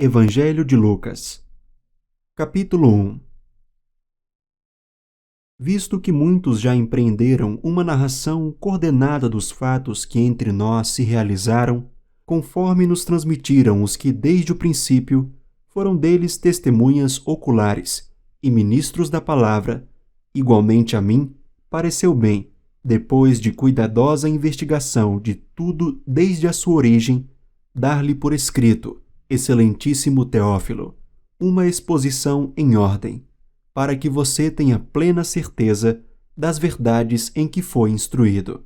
Evangelho de Lucas, capítulo 1. Visto que muitos já empreenderam uma narração coordenada dos fatos que entre nós se realizaram, conforme nos transmitiram os que desde o princípio foram deles testemunhas oculares e ministros da palavra, igualmente a mim pareceu bem, depois de cuidadosa investigação de tudo desde a sua origem, dar-lhe por escrito, excelentíssimo Teófilo, uma exposição em ordem, para que você tenha plena certeza das verdades em que foi instruído.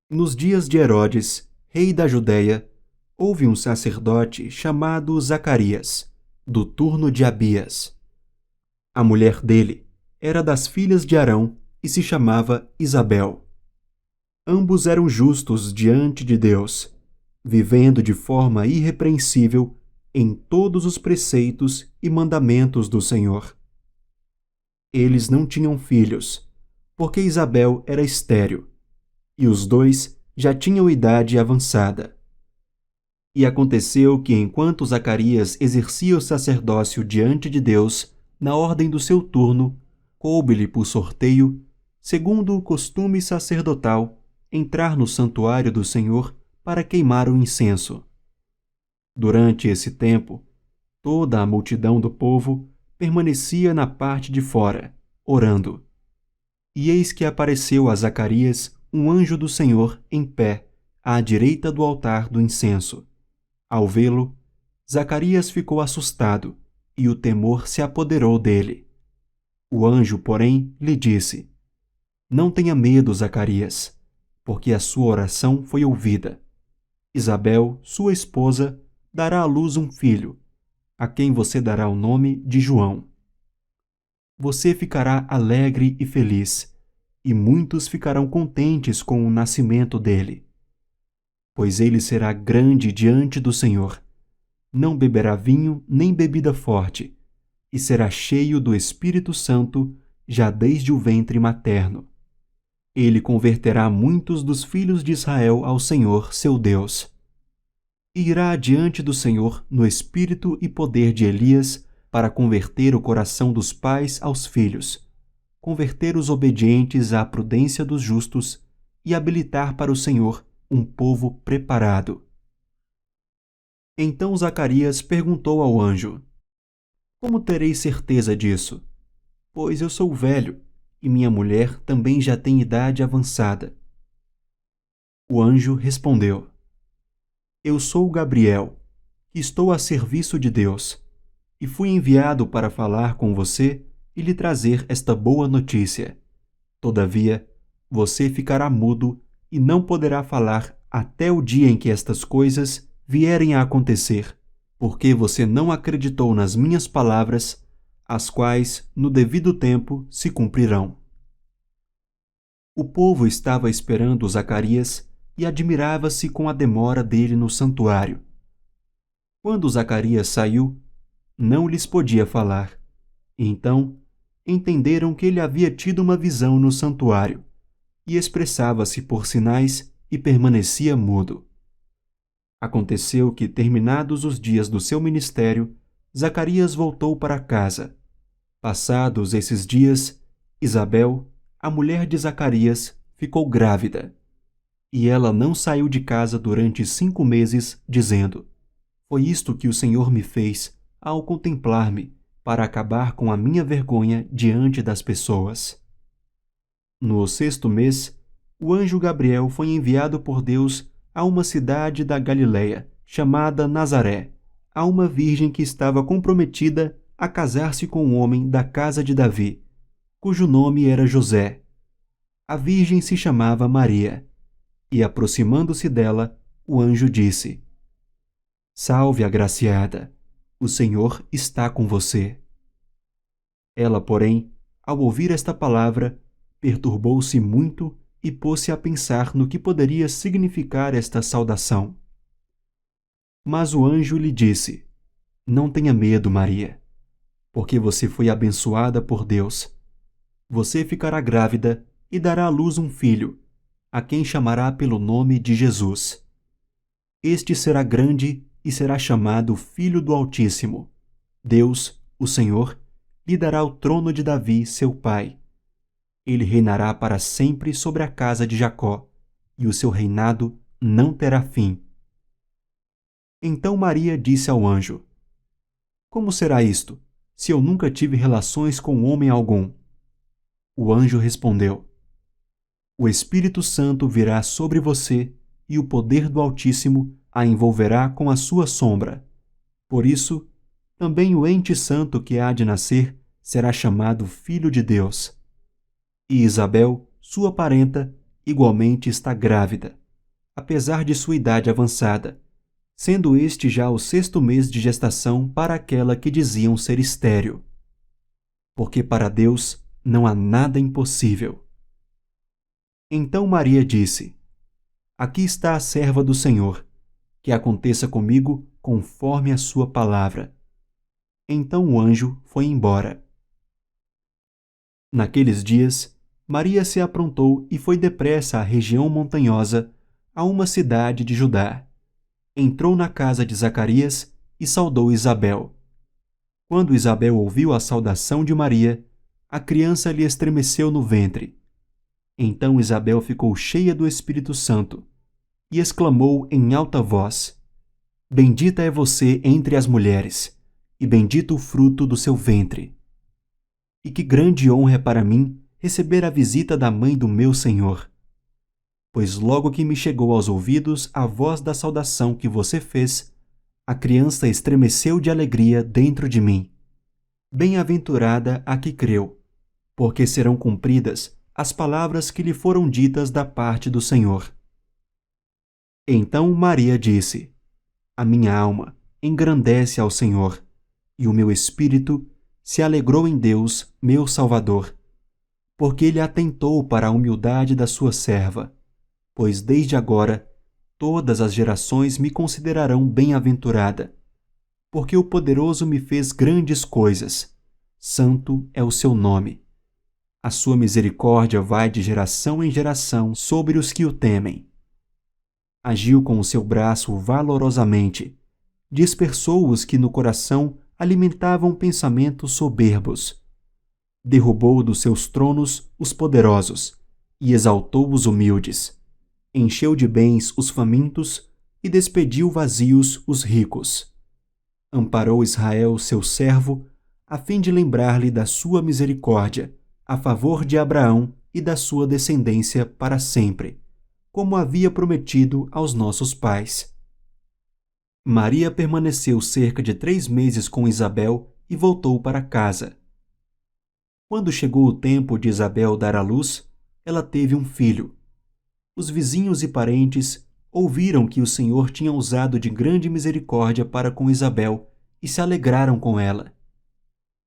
Nos dias de Herodes, rei da Judéia, houve um sacerdote chamado Zacarias, do turno de Abias. A mulher dele era das filhas de Arão e se chamava Isabel. Ambos eram justos diante de Deus, vivendo de forma irrepreensível em todos os preceitos e mandamentos do Senhor. Eles não tinham filhos, porque Isabel era estéril, e os dois já tinham idade avançada. E aconteceu que, enquanto Zacarias exercia o sacerdócio diante de Deus, na ordem do seu turno, coube-lhe por sorteio, segundo o costume sacerdotal, entrar no santuário do Senhor para queimar o incenso. Durante esse tempo, toda a multidão do povo permanecia na parte de fora, orando. E eis que apareceu a Zacarias um anjo do Senhor em pé, à direita do altar do incenso. Ao vê-lo, Zacarias ficou assustado, e o temor se apoderou dele. O anjo, porém, lhe disse: Não tenha medo, Zacarias, porque a sua oração foi ouvida. Isabel, sua esposa, dará à luz um filho, a quem você dará o nome de João. Você ficará alegre e feliz, e muitos ficarão contentes com o nascimento dele. Pois ele será grande diante do Senhor. Não beberá vinho nem bebida forte, e será cheio do Espírito Santo já desde o ventre materno. Ele converterá muitos dos filhos de Israel ao Senhor, seu Deus. E irá adiante do Senhor no espírito e poder de Elias para converter o coração dos pais aos filhos, converter os obedientes à prudência dos justos e habilitar para o Senhor um povo preparado. Então Zacarias perguntou ao anjo: Como terei certeza disso? Pois eu sou velho, e minha mulher também já tem idade avançada. O anjo respondeu: Eu sou Gabriel, que estou a serviço de Deus, e fui enviado para falar com você e lhe trazer esta boa notícia. Todavia, você ficará mudo e não poderá falar até o dia em que estas coisas vierem a acontecer, porque você não acreditou nas minhas palavras, as quais, no devido tempo, se cumprirão. O povo estava esperando Zacarias e admirava-se com a demora dele no santuário. Quando Zacarias saiu, não lhes podia falar. Então, entenderam que ele havia tido uma visão no santuário, e expressava-se por sinais e permanecia mudo. Aconteceu que, terminados os dias do seu ministério, Zacarias voltou para casa. Passados esses dias, Isabel, a mulher de Zacarias, ficou grávida. E ela não saiu de casa durante 5 meses, dizendo: Foi isto que o Senhor me fez ao contemplar-me, para acabar com a minha vergonha diante das pessoas. No 6º mês, o anjo Gabriel foi enviado por Deus a uma cidade da Galiléia, chamada Nazaré, a uma virgem que estava comprometida a casar-se com um homem da casa de Davi, cujo nome era José. A virgem se chamava Maria. E, aproximando-se dela, o anjo disse: Salve, agraciada, o Senhor está com você. Ela, porém, ao ouvir esta palavra, perturbou-se muito e pôs-se a pensar no que poderia significar esta saudação. Mas o anjo lhe disse: Não tenha medo, Maria, porque você foi abençoada por Deus. Você ficará grávida e dará à luz um filho, a quem chamará pelo nome de Jesus. Este será grande e será chamado Filho do Altíssimo. Deus, o Senhor, lhe dará o trono de Davi, seu pai. Ele reinará para sempre sobre a casa de Jacó, e o seu reinado não terá fim. Então Maria disse ao anjo: Como será isto, se eu nunca tive relações com homem algum? O anjo respondeu: O Espírito Santo virá sobre você, e o poder do Altíssimo a envolverá com a sua sombra. Por isso, também o ente santo que há de nascer será chamado Filho de Deus. E Isabel, sua parenta, igualmente está grávida, apesar de sua idade avançada, sendo este já o 6º mês de gestação para aquela que diziam ser estéril. Porque para Deus não há nada impossível. Então Maria disse: Aqui está a serva do Senhor, que aconteça comigo conforme a sua palavra. Então o anjo foi embora. Naqueles dias, Maria se aprontou e foi depressa à região montanhosa, a uma cidade de Judá. Entrou na casa de Zacarias e saudou Isabel. Quando Isabel ouviu a saudação de Maria, a criança lhe estremeceu no ventre. Então Isabel ficou cheia do Espírito Santo e exclamou em alta voz: Bendita é você entre as mulheres, e bendito o fruto do seu ventre. E que grande honra é para mim receber a visita da mãe do meu Senhor. Pois logo que me chegou aos ouvidos a voz da saudação que você fez, a criança estremeceu de alegria dentro de mim. Bem-aventurada a que creu, porque serão cumpridas as palavras que lhe foram ditas da parte do Senhor. Então Maria disse: A minha alma engrandece ao Senhor, e o meu espírito se alegrou em Deus, meu Salvador, porque ele atentou para a humildade da sua serva, pois desde agora todas as gerações me considerarão bem-aventurada, porque o Poderoso me fez grandes coisas. Santo é o seu nome. A sua misericórdia vai de geração em geração sobre os que o temem. Agiu com o seu braço valorosamente, dispersou os que no coração alimentavam pensamentos soberbos. Derrubou dos seus tronos os poderosos e exaltou os humildes. Encheu de bens os famintos e despediu vazios os ricos. Amparou Israel, seu servo, a fim de lembrar-lhe da sua misericórdia, a favor de Abraão e da sua descendência para sempre, como havia prometido aos nossos pais. Maria permaneceu cerca de 3 meses com Isabel e voltou para casa. Quando chegou o tempo de Isabel dar à luz, ela teve um filho. Os vizinhos e parentes ouviram que o Senhor tinha usado de grande misericórdia para com Isabel e se alegraram com ela.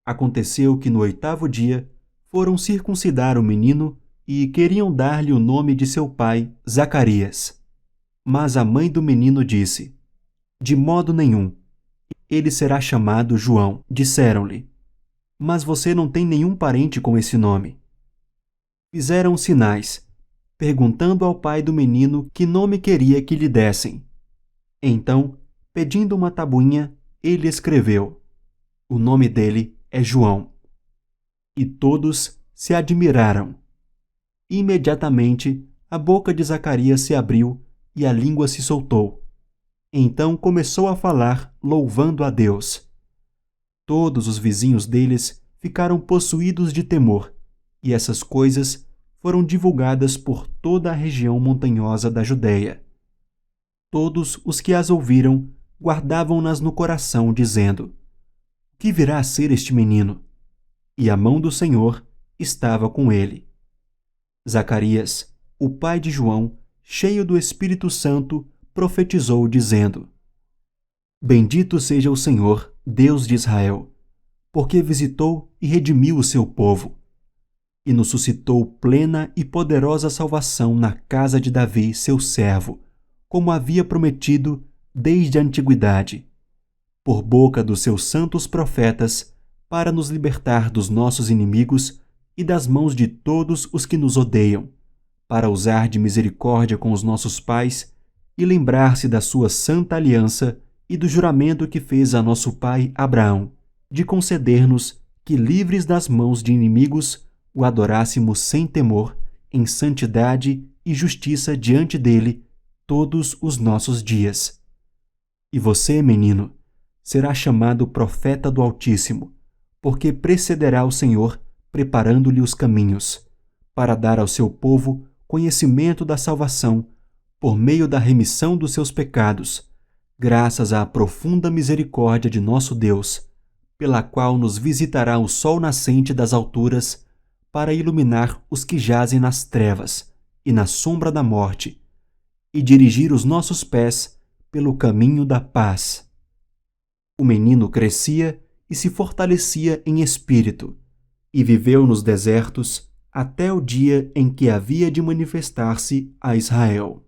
Aconteceu que no 8º dia foram circuncidar o menino e queriam dar-lhe o nome de seu pai, Zacarias. Mas a mãe do menino disse: De modo nenhum. Ele será chamado João, disseram-lhe. Mas você não tem nenhum parente com esse nome. Fizeram sinais, perguntando ao pai do menino que nome queria que lhe dessem. Então, pedindo uma tabuinha, ele escreveu: O nome dele é João. E todos se admiraram. Imediatamente, a boca de Zacarias se abriu e a língua se soltou. Então começou a falar, louvando a Deus. Todos os vizinhos deles ficaram possuídos de temor, e essas coisas foram divulgadas por toda a região montanhosa da Judéia. Todos os que as ouviram guardavam-nas no coração, dizendo: Que virá a ser este menino? E a mão do Senhor estava com ele. Zacarias, o pai de João, cheio do Espírito Santo, profetizou, dizendo: Bendito seja o Senhor, Deus de Israel, porque visitou e redimiu o seu povo, e nos suscitou plena e poderosa salvação na casa de Davi, seu servo, como havia prometido desde a antiguidade, por boca dos seus santos profetas, para nos libertar dos nossos inimigos e das mãos de todos os que nos odeiam, para usar de misericórdia com os nossos pais e lembrar-se da sua santa aliança e do juramento que fez a nosso pai Abraão, de conceder-nos que, livres das mãos de inimigos, o adorássemos sem temor, em santidade e justiça diante dele todos os nossos dias. E você, menino, será chamado profeta do Altíssimo, porque precederá o Senhor preparando-lhe os caminhos, para dar ao seu povo conhecimento da salvação, por meio da remissão dos seus pecados, graças à profunda misericórdia de nosso Deus, pela qual nos visitará o sol nascente das alturas, para iluminar os que jazem nas trevas e na sombra da morte, e dirigir os nossos pés pelo caminho da paz. O menino crescia e se fortalecia em espírito, e viveu nos desertos até o dia em que havia de manifestar-se a Israel.